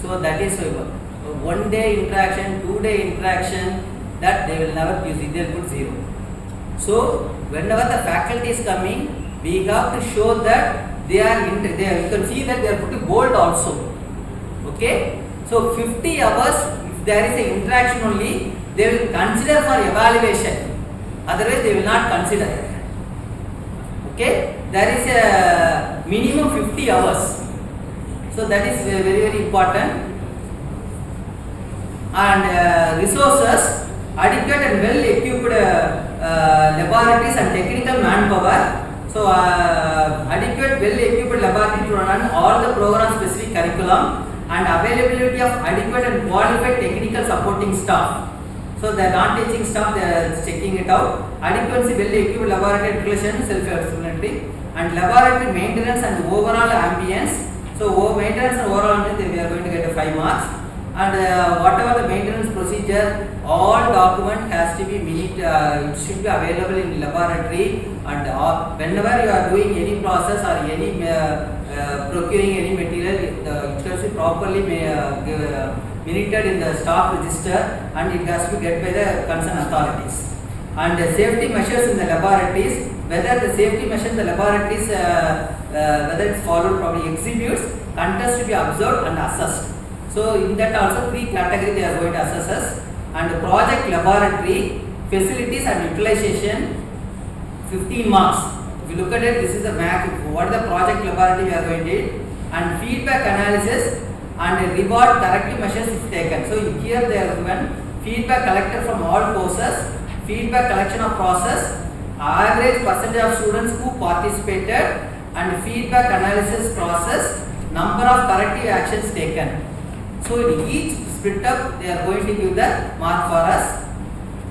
So that is 1 day interaction, 2 day interaction, that they will never use it, they will put 0. So whenever the faculty is coming, we have to show that they are you can see that they are putting bold also. Okay, so 50 hours, if there is an interaction only, they will consider for evaluation, otherwise they will not consider. Okay, there is a minimum 50 hours. So that is very, very important. And resources, adequate and well equipped laboratories and technical manpower. So adequate, well equipped laboratory to run all the program specific curriculum, and availability of adequate and qualified technical supporting staff. So the non-teaching staff, they are checking it out. Adequacy, well equipped laboratory installation, self-explanatory, and laboratory maintenance and overall ambience. So maintenance and overall ambience, we are going to get a 5 marks. And whatever the maintenance procedure, all document has to be it should be available in laboratory, and whenever you are doing any process or any procuring any material, it should be properly minuted in the stock register, and it has to be get by the concerned authorities. And safety measures in the laboratories, whether the safety measures in the laboratories, whether it's followed properly, exhibits, contests to be observed and assessed. So in that also 3 categories they are going to assess us. And project laboratory, facilities and utilization, 15 marks. If you look at it, this is the map, what is the project laboratory we are going to do, and feedback analysis and reward corrective measures if taken. So here they are given feedback collected from all courses, feedback collection of process, average percentage of students who participated, and feedback analysis process, number of corrective actions taken. So in each split up, they are going to give the mark for us.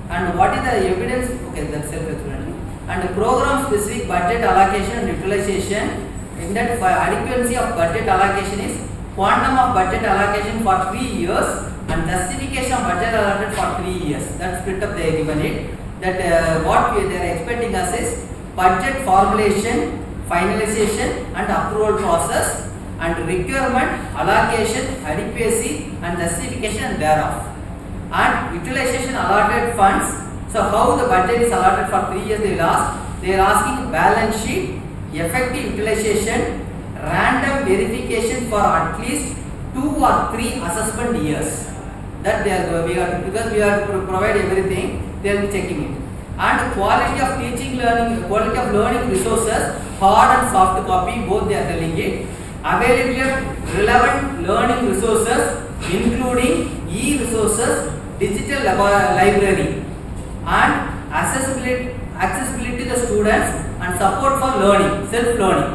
And what is the evidence? Okay, that's self-explanatory. And program specific budget allocation and utilization. In that, adequacy of budget allocation is quantum of budget allocation for 3 years, and justification of budget allotted for 3 years. That split up they are given it. That what they are expecting us is budget formulation, finalization and approval process, and requirement, allocation, adequacy and justification thereof, and utilization allotted funds. So how the budget is allotted for 3 years they will ask. They are asking balance sheet, effective utilization, random verification for at least 2 or 3 assessment years. That because we are to provide everything, they will be checking it. And quality of teaching, learning, quality of learning resources, hard and soft copy, both they are telling it. Availability of relevant learning resources, including e-resources, digital library, and accessibility to the students, and support for learning, self-learning.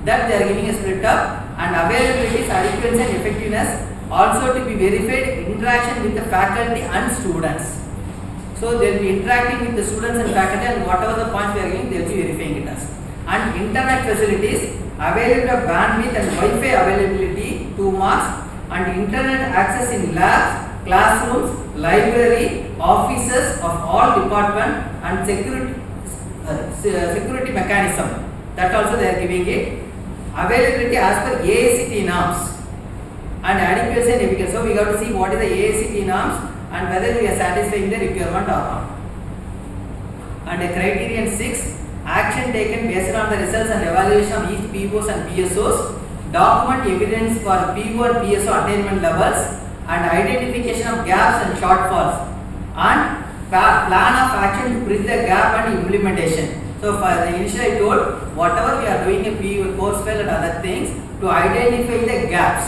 That they are giving a split up. And availability, adequacy and effectiveness, also to be verified interaction with the faculty and students. So they will be interacting with the students and faculty, and whatever the points they are giving, they will be verifying it as. And internet facilities, availability of bandwidth and Wi-Fi availability 2 marks, and internet access in labs, classrooms, library, offices of all department, and security mechanism. That also they are giving it. Availability as per AICTE norms, and adequacy and efficacy. So we have to see what is the AICTE norms and whether we are satisfying the requirement or not. And criterion 6, action taken based on the results and evaluation of each POs and PSOs, document evidence for PO and PSO attainment levels, and identification of gaps and shortfalls, and plan of action to bridge the gap and implementation. So for the initial I told, whatever we are doing a PO, course fail and other things, to identify the gaps.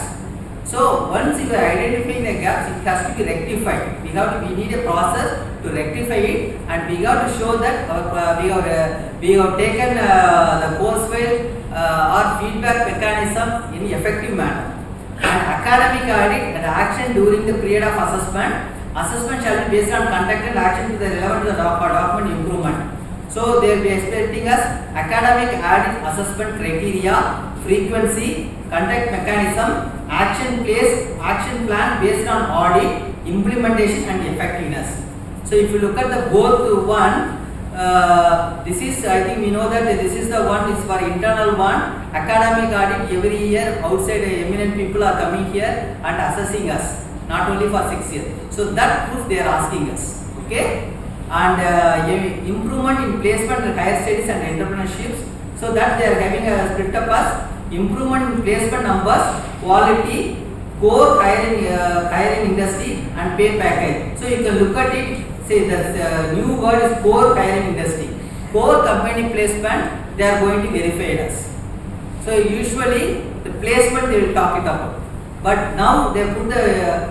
So once you are identifying the gaps, it has to be rectified. We need a process to rectify it, and we have to show that we have taken the course fail or feedback mechanism in effective manner. And academic audit and action during the period of assessment. Assessment shall be based on conducted action to the relevant to the document improvement. So they will be expecting us academic audit assessment criteria, frequency, conduct mechanism, action plan based on audit, implementation and effectiveness. So if you look at the both one, this is, I think we know that this is the one is for internal one. Academic audit every year, outside eminent people are coming here and assessing us, not only for 6 years. So that proof they are asking us. Okay. And improvement in placement in higher studies and entrepreneurships. So that they are having a split up as improvement in placement numbers, quality, core hiring industry and pay package. So you can look at it. Say the new word is core hiring industry. Core company placement they are going to verify us. So usually the placement they will talk it about. But now they put the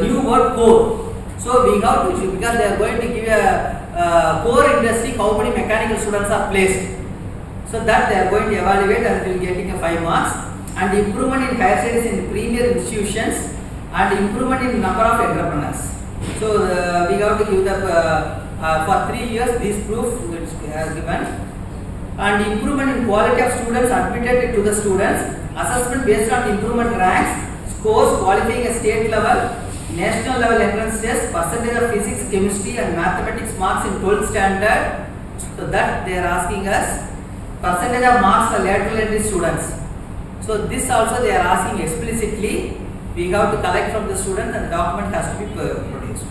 new word core. So we have to, because they are going to give a core industry, how many mechanical students are placed. So that they are going to evaluate and will getting a 5 marks. And improvement in higher studies in premier institutions, and improvement in number of entrepreneurs. So we have to give the for 3 years this proof which has given. And improvement in quality of students admitted to the students, assessment based on improvement ranks, scores qualifying a state level, national level entrance test, percentage of physics, chemistry and mathematics marks in 12th standard. So that they are asking us percentage of marks for lateral entry students. So this also they are asking explicitly. We have to collect from the students and the document has to be produced.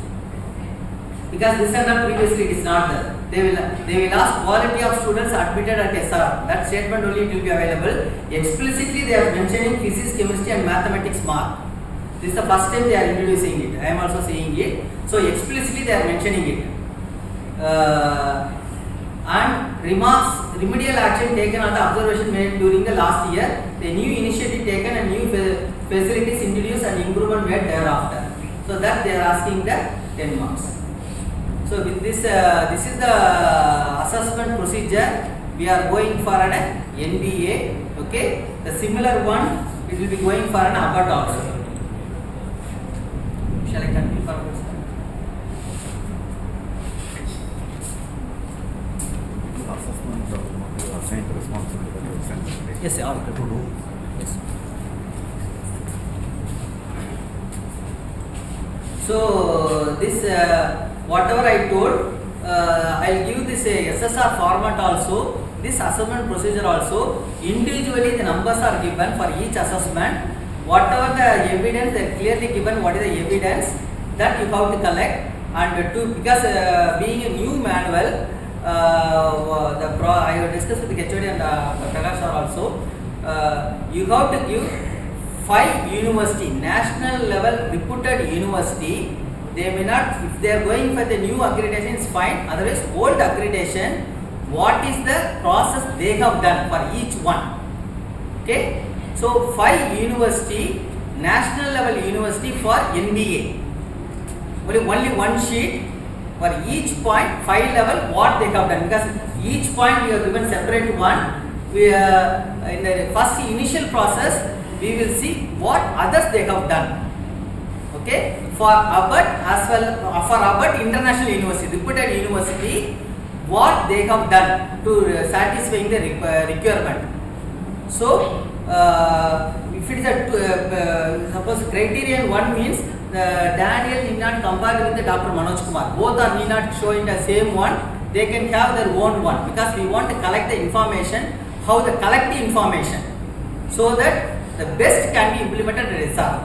Because this and that previously it is not there. They will ask quality of students admitted at SR. That statement only it will be available. Explicitly they are mentioning physics, chemistry and mathematics mark. This is the first time they are introducing it. I am also saying it. So explicitly they are mentioning it. And remarks, remedial action taken on the observation made during the last year, the new initiative taken and new facilities introduced and improvement made thereafter. So that they are asking the 10 marks. So with this, this is the assessment procedure. We are going for an NBA. Okay, the similar one it will be going for an ABBAT also. Shall I continue for this? Yes, sir. To do. Yes. So this whatever I told, I'll give this SSR format also. This assessment procedure also, individually the numbers are given for each assessment. Whatever the evidence, they are clearly given what is the evidence that you have to collect. And to, because being a new manual, I have discussed with the HOD and Prakash sir also, you have to give 5 university, national level reputed university. They may not, if they are going for the new accreditation, it's fine. Otherwise, old accreditation, what is the process they have done for each one. Okay. So 5 university, national level university for NBA. Only one sheet for each point, 5 level what they have done, because each point we have given separate one. We in the first initial process we will see what others they have done. Okay, for Abbott as well, for Abbott International University, reputed university, what they have done to satisfying the requirement. So if it is a suppose criterion 1 means Daniel need not compare with the Dr. Manoj Kumar. Both are need not show in the same one. They can have their own one, because we want to collect the information, how to collect the information, so that the best can be implemented in result.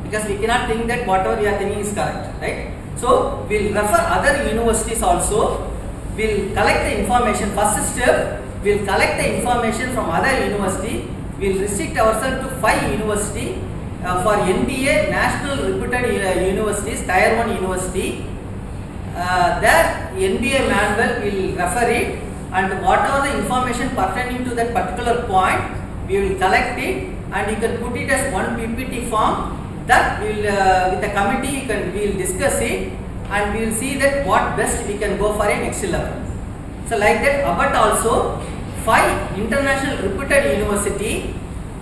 Because we cannot think that whatever we are thinking is correct, right? So we'll refer other universities also. We'll collect the information. First step, we'll collect the information from other university. We'll restrict ourselves to 5 university. For NBA, national reputed universities, tier 1 university, their NBA manual will refer it, and whatever the information pertaining to that particular point, we will collect it, and you can put it as one PPT form that will with the committee we will discuss it, and we will see that what best we can go for a next level. So like that, Abbott also 5 international reputed university.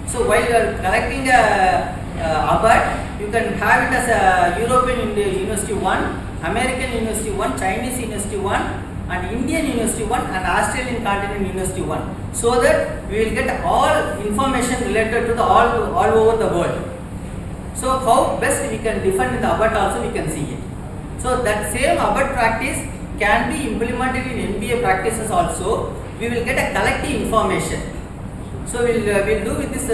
So while you are collecting Abbott, you can have it as a European University 1, American University 1, Chinese University 1, and Indian University 1, and Australian Continental University 1. So that we will get all information related to the all over the world. So how best we can define in the Abbott also we can see it. So that same Abbott practice can be implemented in NBA practices also. We will get a collective information. So we'll do with this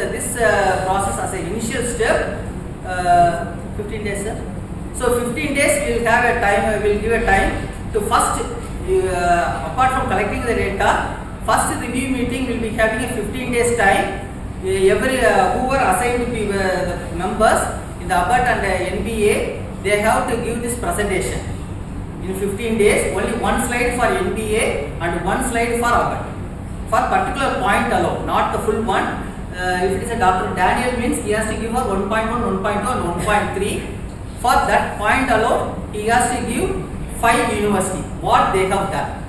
process as an initial step. 15 days, sir. So 15 days we will have a time. We will give a time to first, apart from collecting the data, first review meeting will be having a 15 days time. Every who are assigned to be the members in the Abbott and NBA, they have to give this presentation in 15 days. Only one slide for NBA and one slide for Abbott. For particular point alone, not the full one. If it is a Dr. Daniel means he has to give her 1.1, 1.2 and 1.3. For that point alone, he has to give 5 university, what they have done.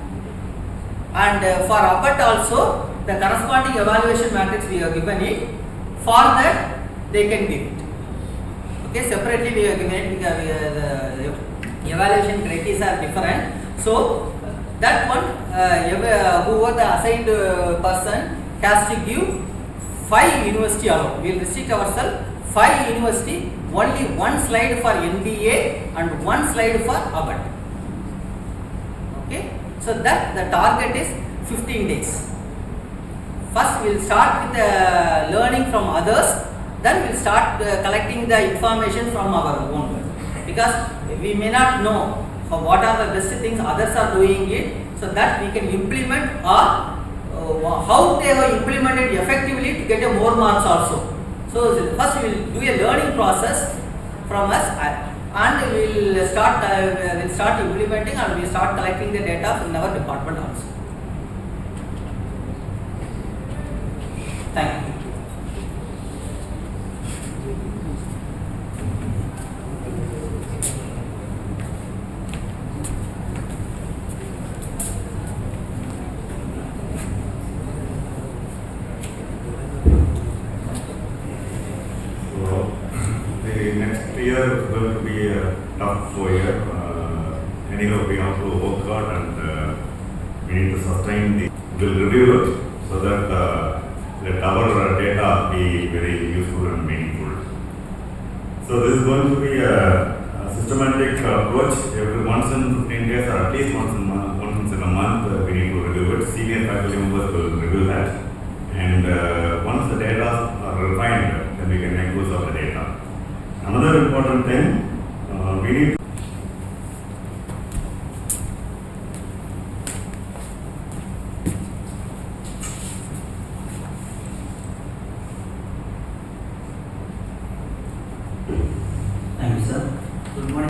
And for Abbott also, the corresponding evaluation matrix we have given it. For that, they can give it. Okay, separately we have given it because the evaluation criteria are different. So that one, whoever the assigned person has to give 5 university alone. We will restrict ourselves 5 university, only one slide for NBA and one slide for Abbott. Okay, so that the target is 15 days. First we will start with learning from others, then we will start collecting the information from our own, because we may not know what are the best things others are doing it, so that we can implement, or how they have implemented effectively to get a more marks also. So first we will do a learning process from us, and we will start implementing, and we will start collecting the data in our department also. Thank you. Year is going to be a tough year. Anyway, we have to work hard, and we need to sustain the. We'll review it so that let our data be very useful and meaningful. So this is going to be a systematic approach. Every once in 15 days or at least once in a month, we need to review it. Senior faculty members will review that. And once the data are refined, then we can make use of the data. Another important thing, we need Thank you, sir. Good morning.